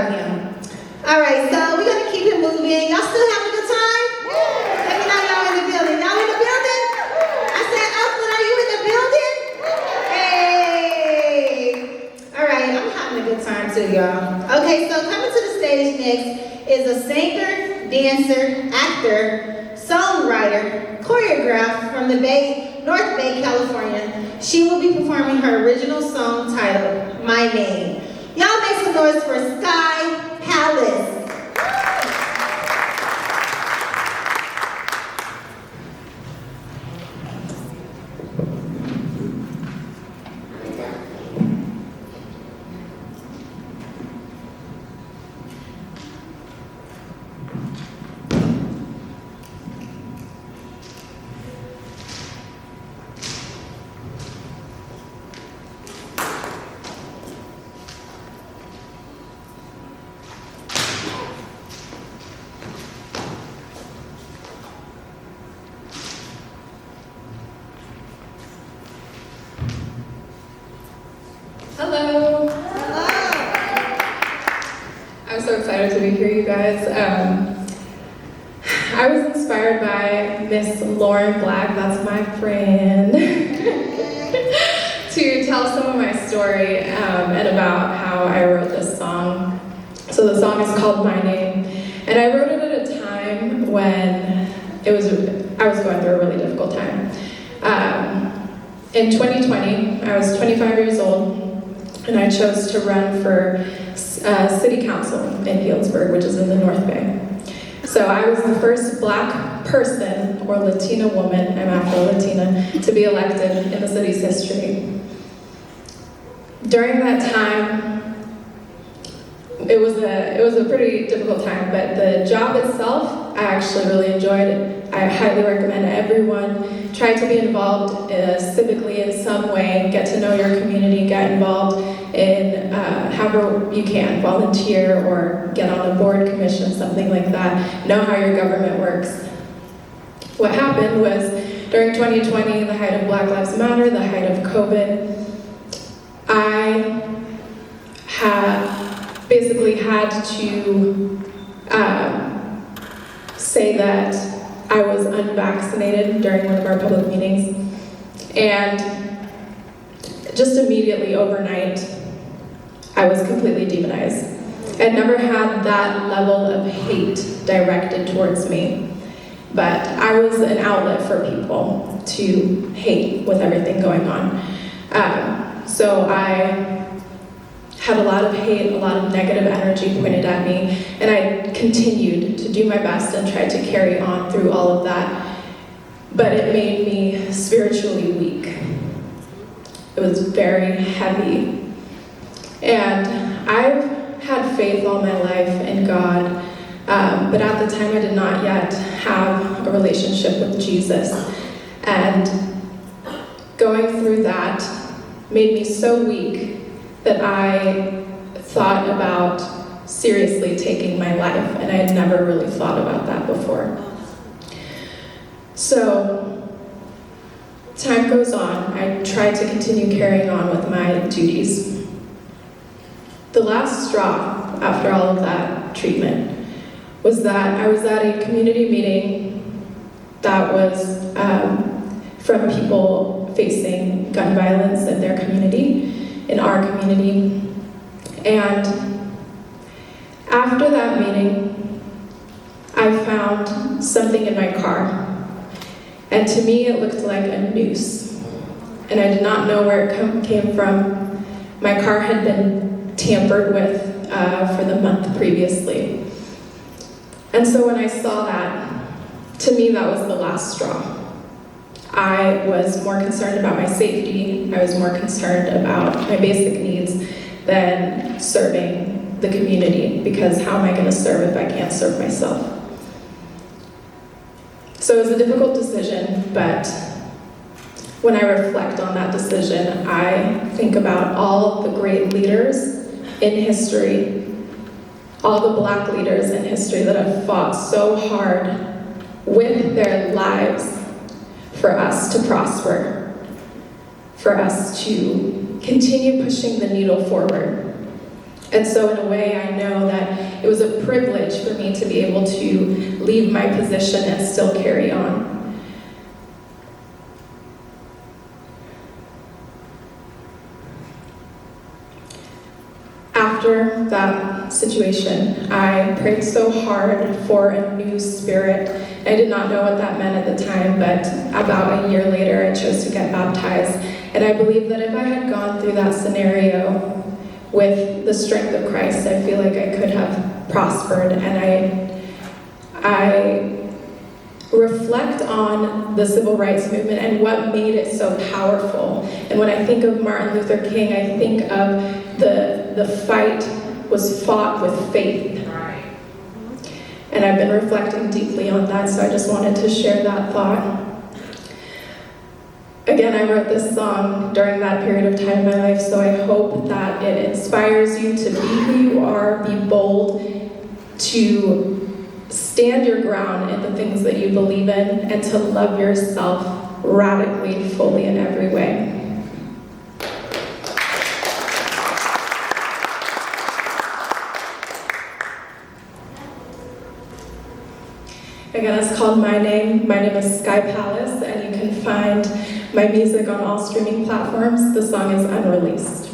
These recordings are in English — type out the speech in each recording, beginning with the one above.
of him. All right, so we're going to keep it moving. Y'all still having a good time? Let me know y'all in the building. Y'all in the building? I said, Oakland, are you in the building? Hey! All right, I'm having a good time too, y'all. Okay, so coming to the stage next is a singer, dancer, actor, songwriter, choreographer from the North Bay, California. She will be performing her original song titled, My Name. Y'all make some noise for Sky Palace. Hello. I'm so excited to be here, you guys. I was inspired by Miss Lauren Black, that's my friend, to tell some of my story and about how I wrote this song. So the song is called My Name, and I wrote it at a time when I was going through a really difficult time. In 2020, I was 25 years old, and I chose to run for city council in Healdsburg, which is in the North Bay. So I was the first Black person or Latina woman, I'm Afro-Latina, to be elected in the city's history. During that time, it was a pretty difficult time, but the job itself, I actually really enjoyed it. I highly recommend everyone try to be involved civically in some way, get to know your community, get involved in however you can, volunteer or get on a board commission, something like that, know how your government works. What happened was during 2020, the height of Black Lives Matter, the height of COVID, I basically had to say that I was unvaccinated during one of our public meetings, and just immediately overnight, I was completely demonized. I'd never had that level of hate directed towards me, but I was an outlet for people to hate with everything going on. So I had a lot of hate, a lot of negative energy pointed at me, and I continued to do my best and tried to carry on through all of that, but it made me spiritually weak. It was very heavy, and I've had faith all my life in God, but at the time I did not yet have a relationship with Jesus, and going through that made me so weak that I thought about seriously taking my life, and I had never really thought about that before. So, time goes on. I try to continue carrying on with my duties. The last straw after all of that treatment was that I was at a community meeting that was from people facing gun violence in their community, in our community. And after that meeting, I found something in my car. And to me, it looked like a noose. And I did not know where it came from. My car had been tampered with for the month previously. And so when I saw that, to me, that was the last straw. I was more concerned about my safety. I was more concerned about my basic needs than serving the community, because how am I going to serve if I can't serve myself? So it was a difficult decision, but when I reflect on that decision, I think about all the great leaders in history, all the Black leaders in history that have fought so hard with their lives for us to prosper, for us to continue pushing the needle forward. And so in a way, I know that it was a privilege for me to be able to leave my position and still carry on. After that situation, I prayed so hard for a new spirit. I did not know what that meant at the time, but about a year later, I chose to get baptized. And I believe that if I had gone through that scenario with the strength of Christ, I feel like I could have prospered. And I reflect on the civil rights movement and what made it so powerful. And when I think of Martin Luther King, I think of the fight was fought with faith. And I've been reflecting deeply on that, so I just wanted to share that thought. Again, I wrote this song during that period of time in my life, so I hope that it inspires you to be who you are, be bold, to stand your ground in the things that you believe in, and to love yourself radically, fully in every way. Again, it's called My Name. My name is Sky Palace, and you can find my music on all streaming platforms. The song is unreleased.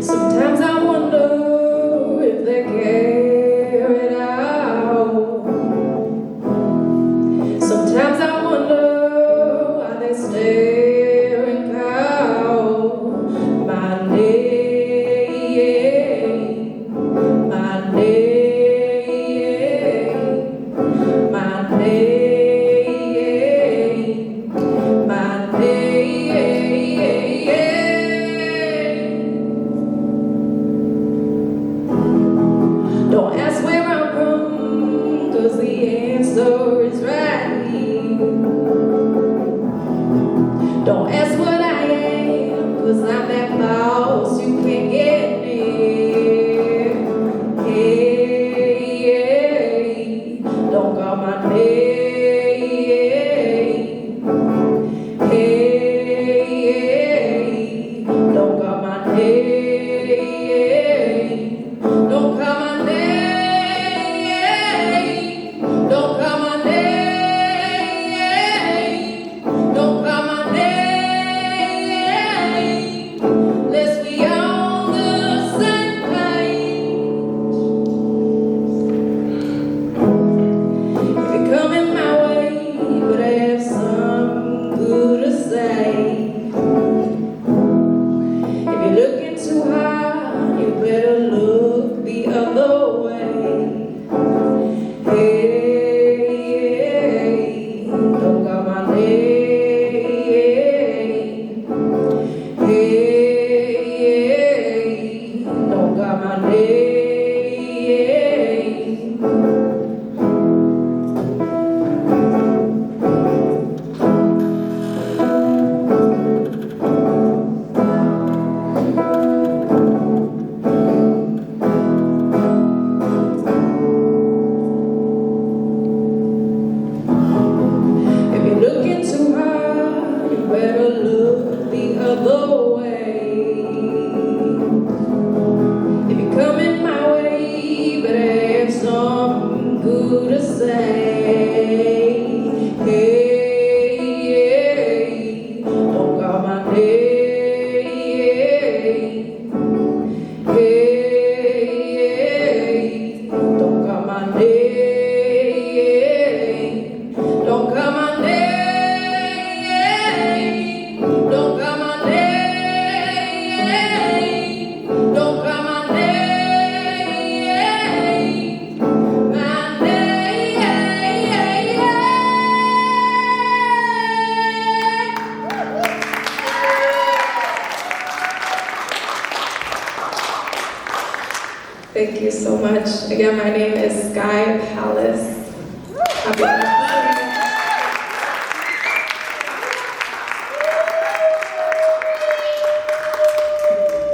Sometimes I wonder if they care it out. Sometimes I wonder why they stare and cow. My name, my name, my name, my name. Don't ask where I'm from, 'cause the answer is right. Don't ask what I am, 'cause I'm that boss you can't get near. Hey, don't call my name. Hey, don't call my name. Don't call my name. Don't call my name. Don't call my name. Let's be on the same page. If you're coming my way, but I have something good to say. If you're looking too high, you better look the other way. Hey, don't call my name. Hey, don't call my name. If you're looking too hard, you better look the other way. If you're coming my way, better have something good to say. Hey, don't call my name. Hey, don't call my name. Don't call my name. Don't call my name. Don't call my name. My name. Thank you so much. Again, my name is Sky Palace. happy birthday.